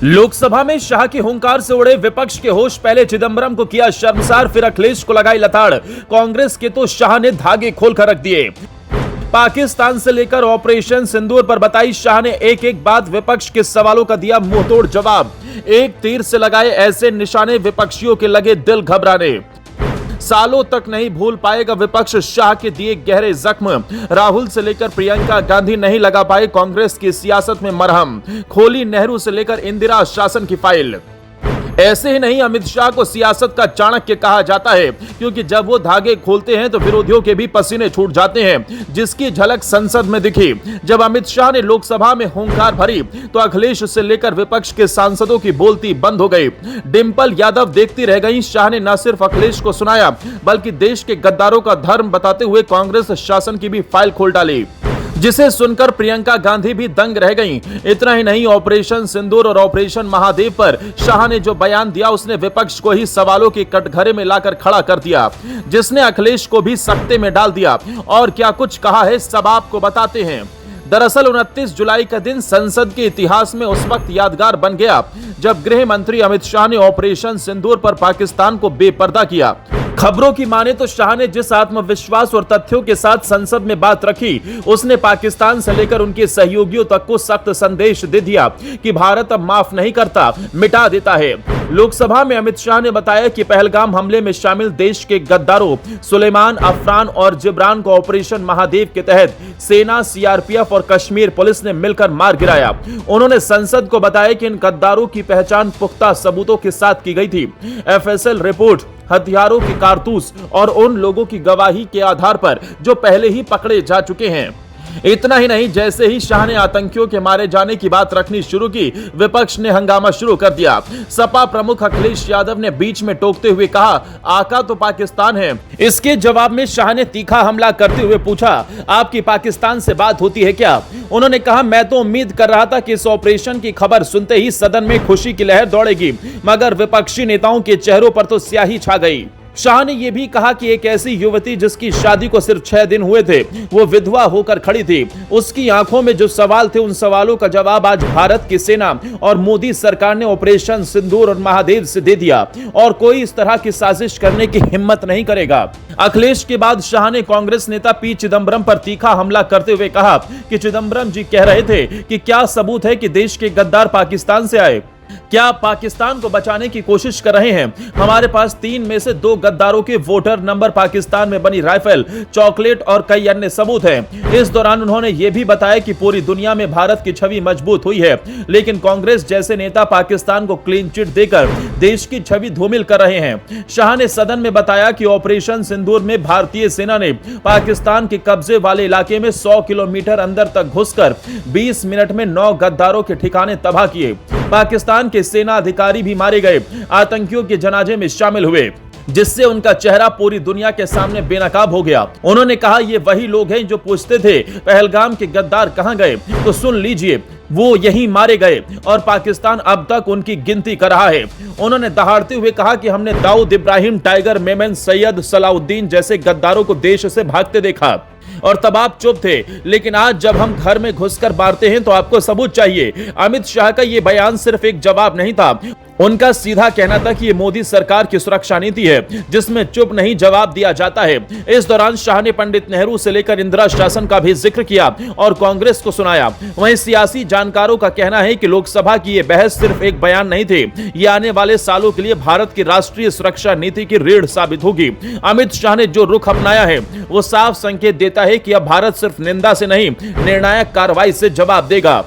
लोकसभा में शाह के हुंकार से उड़े विपक्ष के होश। पहले चिदंबरम को किया शर्मसार, फिर अखिलेश को लगाई लताड़। कांग्रेस के तो शाह ने धागे खोलकर रख दिए। पाकिस्तान से लेकर ऑपरेशन सिंदूर पर बताई शाह ने एक एक बात, विपक्ष के सवालों का दिया मुंहतोड़ जवाब। एक तीर से लगाए ऐसे निशाने, विपक्षियों के लगे दिल घबराने। सालों तक नहीं भूल पाएगा विपक्ष शाह के दिए गहरे जख्म। राहुल से लेकर प्रियंका गांधी नहीं लगा पाए कांग्रेस की सियासत में मरहम। खोली नेहरू से लेकर इंदिरा शासन की फाइल। ऐसे ही नहीं, अमित शाह को सियासत का चाणक्य कहा जाता है, क्योंकि जब वो धागे खोलते हैं तो विरोधियों के भी पसीने छूट जाते हैं, जिसकी झलक संसद में दिखी। जब अमित शाह ने लोकसभा में हुंकार भरी तो अखिलेश से लेकर विपक्ष के सांसदों की बोलती बंद हो गई। डिंपल यादव देखती रह गई। शाह ने न सिर्फ अखिलेश को सुनाया, बल्कि देश के गद्दारों का धर्म बताते हुए कांग्रेस शासन की भी फाइल खोल डाली, जिसे सुनकर प्रियंका गांधी भी दंग रह गईं। इतना ही नहीं, ऑपरेशन सिंदूर और ऑपरेशन महादेव पर शाह ने जो बयान दिया, उसने विपक्ष को ही सवालों के कटघरे में लाकर खड़ा कर दिया, जिसने अखिलेश को भी सकते में डाल दिया। और क्या कुछ कहा है, सब आपको बताते हैं। दरअसल 29 जुलाई का दिन संसद के इतिहास में उस वक्त यादगार बन गया जब गृह मंत्री अमित शाह ने ऑपरेशन सिंदूर पर पाकिस्तान को बेपर्दा किया। खबरों की माने तो शाह ने जिस आत्मविश्वास और तथ्यों के साथ संसद में बात रखी, उसने पाकिस्तान से लेकर उनके सहयोगियों तक को सख्त संदेश दे दिया कि भारत अब माफ नहीं करता, मिटा देता है। लोकसभा में अमित शाह ने बताया कि पहलगाम हमले में शामिल देश के गद्दारों सुलेमान, अफरान और जिब्रान को ऑपरेशन महादेव के तहत सेना, सीआरपीएफ और कश्मीर पुलिस ने मिलकर मार गिराया। उन्होंने संसद को बताया कि इन गद्दारों की पहचान पुख्ता सबूतों के साथ की गई थी। एफएसएल रिपोर्ट, हथियारों के कारतूस और उन लोगों की गवाही के आधार पर जो पहले ही पकड़े जा चुके हैं। इतना ही नहीं, जैसे ही शाह ने आतंकियों के मारे जाने की बात रखनी शुरू की, विपक्ष ने हंगामा शुरू कर दिया। सपा प्रमुख अखिलेश यादव ने बीच में टोकते हुए कहा, आका तो पाकिस्तान है। इसके जवाब में शाह ने तीखा हमला करते हुए पूछा, आपकी पाकिस्तान से बात होती है क्या? उन्होंने कहा, मैं तो उम्मीद कर रहा था कि इस ऑपरेशन की खबर सुनते ही सदन में खुशी की लहर दौड़ेगी, मगर विपक्षी नेताओं के चेहरों पर तो स्याही छा गई। शाह ने यह भी कहा कि एक ऐसी युवती जिसकी शादी को सिर्फ 6 दिन हुए थे, वो विधवा होकर खड़ी थी। उसकी आंखों में जो सवाल थे, उन सवालों का जवाब आज भारत की सेना और मोदी सरकार ने ऑपरेशन सिंदूर और महादेव से दे दिया, और कोई इस तरह की साजिश करने की हिम्मत नहीं करेगा। अखिलेश के बाद शाह ने कांग्रेस नेता पी चिदंबरम पर तीखा हमला करते हुए कहा कि चिदंबरम जी कह रहे थे कि क्या सबूत है कि देश के गद्दार पाकिस्तान से आए? क्या पाकिस्तान को बचाने की कोशिश कर रहे हैं? हमारे पास 3 में से 2 गद्दारों के वोटर नंबर, पाकिस्तान में बनी राइफल, चॉकलेट और कई अन्य सबूत हैं। इस दौरान उन्होंने यह भी बताया कि पूरी दुनिया में भारत की छवि मजबूत हुई है, लेकिन कांग्रेस जैसे नेता पाकिस्तान को क्लीन चिट देकर देश की छवि धूमिल कर रहे हैं। शाह ने सदन में बताया कि ऑपरेशन सिंदूर में भारतीय सेना ने पाकिस्तान के कब्जे वाले इलाके में 100 किलोमीटर अंदर तक घुसकर 20 मिनट में 9 गद्दारों के ठिकाने तबाह किए। पाकिस्तान के सेना अधिकारी भी मारे गए, आतंकियों के जनाजे में शामिल हुए, जिससे उनका चेहरा पूरी दुनिया के सामने बेनकाब हो गया। उन्होंने कहा, ये वही लोग हैं जो पूछते थे पहलगाम के गद्दार कहां गए, तो सुन लीजिए, वो यहीं मारे गए और पाकिस्तान अब तक उनकी गिनती कर रहा है। उन्होंने दहाड़ते हुए कहा कि हमने दाऊद इब्राहिम, टाइगर मेमन, सैयद सलाउद्दीन जैसे गद्दारों को देश से भागते देखा और तब आप चुप थे, लेकिन आज जब हम घर में घुसकर मारते हैं तो आपको सबूत चाहिए। अमित शाह का यह बयान सिर्फ एक जवाब नहीं था, उनका सीधा कहना था कि ये मोदी सरकार की सुरक्षा नीति है, जिसमें चुप नहीं जवाब दिया जाता है। इस दौरान शाह ने पंडित नेहरू से लेकर इंदिरा शासन का भी जिक्र किया और कांग्रेस को सुनाया। वहीं सियासी जानकारों का कहना है कि लोकसभा की ये बहस सिर्फ एक बयान नहीं थी, ये आने वाले सालों के लिए भारत की राष्ट्रीय सुरक्षा नीति की रीढ़ साबित होगी। अमित शाह ने जो रुख अपनाया है, वो साफ संकेत देता है कि अब भारत सिर्फ निंदा से नहीं, निर्णायक कार्रवाई से जवाब देगा।